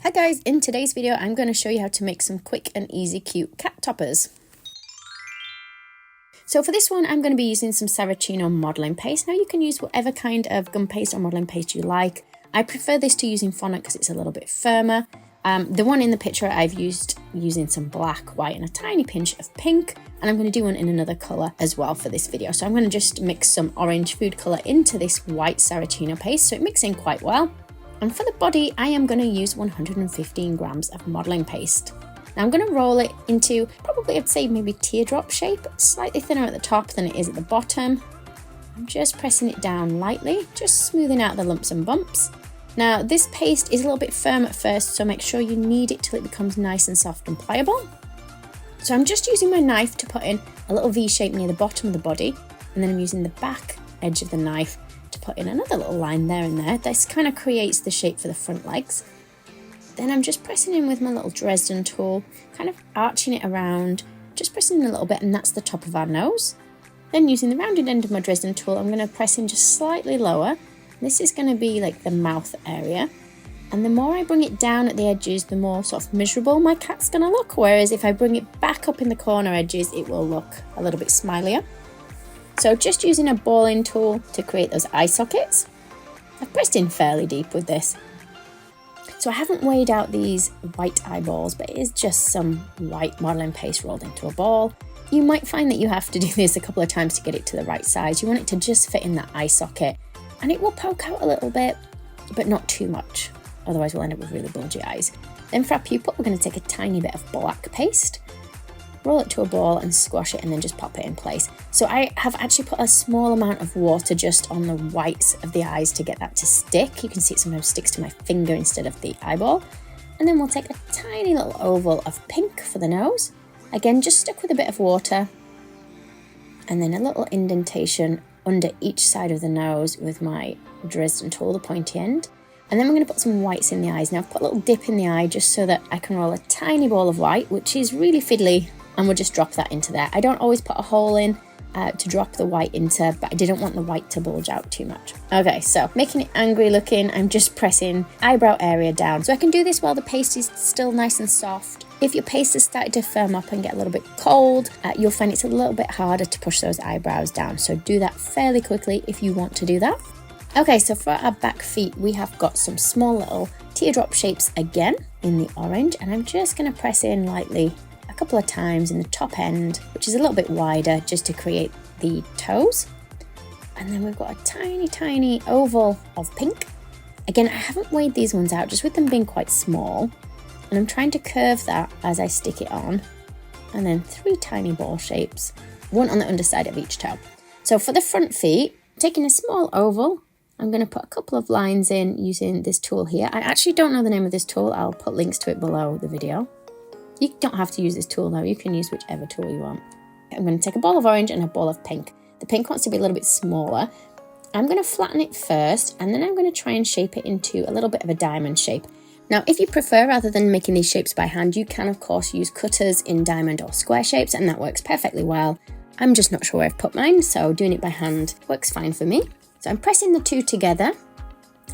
Hi guys, in today's video I'm going to show you how to make some quick and easy cute cat toppers. So for this one I'm going to be using some Cerart modelling paste. Now you can use whatever kind of gum paste or modelling paste you like. I prefer this to using Fondant because it's a little bit firmer. The one in the picture I've used using some black, white and a tiny pinch of pink, and I'm going to do one in another colour as well for this video. So I'm going to just mix some orange food colour into this white Cerart paste so it mixes in quite well. And for the body, I am going to use 115 grams of modelling paste. Now I'm going to roll it into probably, I'd say maybe teardrop shape, slightly thinner at the top than it is at the bottom. I'm just pressing it down lightly, just smoothing out the lumps and bumps. Now this paste is a little bit firm at first, so make sure you knead it till it becomes nice and soft and pliable. So I'm just using my knife to put in a little V shape near the bottom of the body, and then I'm using the back edge of the knife to put in another little line there and there. This kind of creates the shape for the front legs. Then I'm just pressing in with my little Dresden tool, kind of arching it around, just pressing in a little bit, and that's the top of our nose. Then using the rounded end of my Dresden tool, I'm going to press in just slightly lower. This is going to be like the mouth area. And the more I bring it down at the edges, the more sort of miserable my cat's going to look. Whereas if I bring it back up in the corner edges, it will look a little bit smilier. So just using a balling tool to create those eye sockets. I've pressed in fairly deep with this. So I haven't weighed out these white eyeballs, but it is just some white modelling paste rolled into a ball. You might find that you have to do this a couple of times to get it to the right size. You want it to just fit in that eye socket, and it will poke out a little bit, but not too much. Otherwise we'll end up with really bulgy eyes. Then for our pupil, we're going to take a tiny bit of black paste, roll it to a ball and squash it, and then just pop it in place. So I have actually put a small amount of water just on the whites of the eyes to get that to stick. You can see it sometimes sticks to my finger instead of the eyeball. And then we'll take a tiny little oval of pink for the nose. Again, just stuck with a bit of water. And then a little indentation under each side of the nose with my Dresden tool, the pointy end. And then we're going to put some whites in the eyes. Now I've put a little dip in the eye just so that I can roll a tiny ball of white, which is really fiddly, and we'll just drop that into there. I don't always put a hole in to drop the white into, but I didn't want the white to bulge out too much. Okay, so making it angry looking, I'm just pressing eyebrow area down. So I can do this while the paste is still nice and soft. If your paste has started to firm up and get a little bit cold, you'll find it's a little bit harder to push those eyebrows down. So do that fairly quickly if you want to do that. Okay, so for our back feet, we have got some small little teardrop shapes again in the orange, and I'm just going to press in lightly a couple of times in the top end, which is a little bit wider, just to create the toes. And then we've got a tiny oval of pink. Again, I haven't weighed these ones out, just with them being quite small, and I'm trying to curve that as I stick it on. And then 3 tiny ball shapes, one on the underside of each toe. So for the front feet, taking a small oval, I'm going to put a couple of lines in using this tool here. I actually don't know the name of this tool. I'll put links to it below the video. You don't have to use this tool though. You can use whichever tool you want. I'm going to take a ball of orange and a ball of pink. The pink wants to be a little bit smaller. I'm going to flatten it first, and then I'm going to try and shape it into a little bit of a diamond shape. Now, if you prefer, rather than making these shapes by hand, you can of course use cutters in diamond or square shapes, and that works perfectly well. I'm just not sure where I've put mine, so doing it by hand works fine for me. So I'm pressing the two together,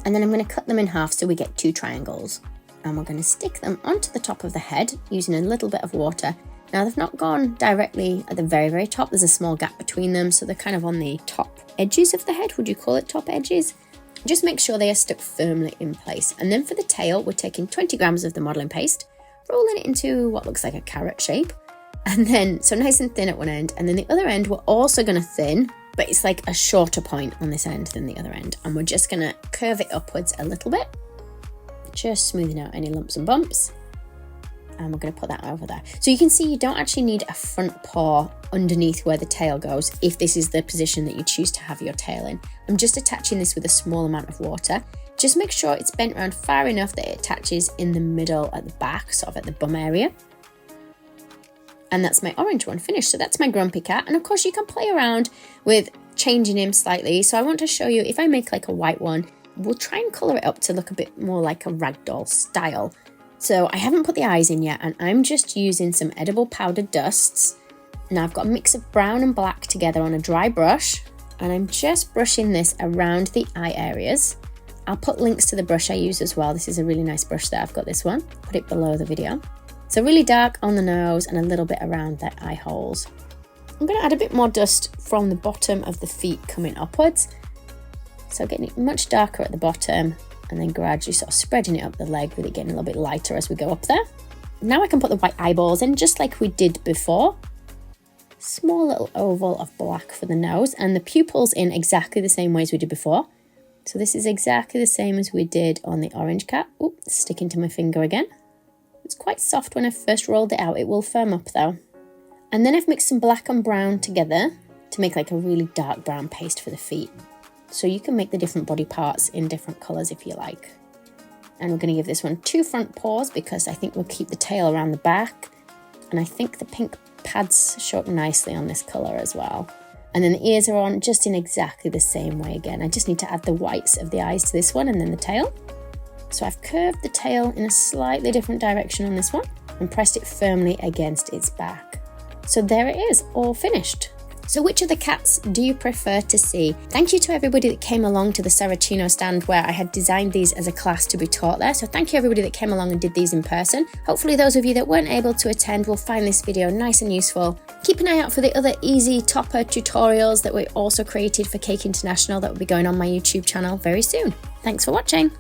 and then I'm going to cut them in half so we get 2 triangles. And we're going to stick them onto the top of the head using a little bit of water. Now they've not gone directly at the very top. There's a small gap between them, so they're kind of on the top edges of the head. Would you call it top edges? Just make sure they are stuck firmly in place. And then for the tail, we're taking 20 grams of the modelling paste, rolling it into what looks like a carrot shape. And then, so nice and thin at one end, and then the other end we're also going to thin, but it's like a shorter point on this end than the other end. And we're just going to curve it upwards a little bit, just smoothing out any lumps and bumps. And we're going to put that over there. So you can see you don't actually need a front paw underneath where the tail goes if this is the position that you choose to have your tail in. I'm just attaching this with a small amount of water. Just make sure it's bent around far enough that it attaches in the middle at the back, sort of at the bum area. And that's my orange one finished. So that's my grumpy cat. And of course you can play around with changing him slightly. So I want to show you, if I make like a white one, we'll try and colour it up to look a bit more like a Ragdoll style. So I haven't put the eyes in yet, and I'm just using some edible powdered dusts. Now I've got a mix of brown and black together on a dry brush, and I'm just brushing this around the eye areas. I'll put links to the brush I use as well. This is a really nice brush there. I've got this one. Put it below the video. So really dark on the nose and a little bit around the eye holes. I'm going to add a bit more dust from the bottom of the feet coming upwards. So getting it much darker at the bottom and then gradually sort of spreading it up the leg with it getting a little bit lighter as we go up there. Now I can put the white eyeballs in just like we did before. Small little oval of black for the nose and the pupils in exactly the same way as we did before. So this is exactly the same as we did on the orange cat. Oh, sticking to my finger again. It's quite soft when I first rolled it out. It will firm up though. And then I've mixed some black and brown together to make like a really dark brown paste for the feet. So you can make the different body parts in different colours if you like. And we're going to give this one 2 front paws because I think we'll keep the tail around the back. And I think the pink pads show up nicely on this colour as well. And then the ears are on just in exactly the same way again. I just need to add the whites of the eyes to this one and then the tail. So I've curved the tail in a slightly different direction on this one and pressed it firmly against its back. So there it is, all finished. So which of the cats do you prefer to see? Thank you to everybody that came along to the Ceracino stand where I had designed these as a class to be taught there. So thank you everybody that came along and did these in person. Hopefully those of you that weren't able to attend will find this video nice and useful. Keep an eye out for the other easy topper tutorials that we also created for Cake International that will be going on my YouTube channel very soon. Thanks for watching.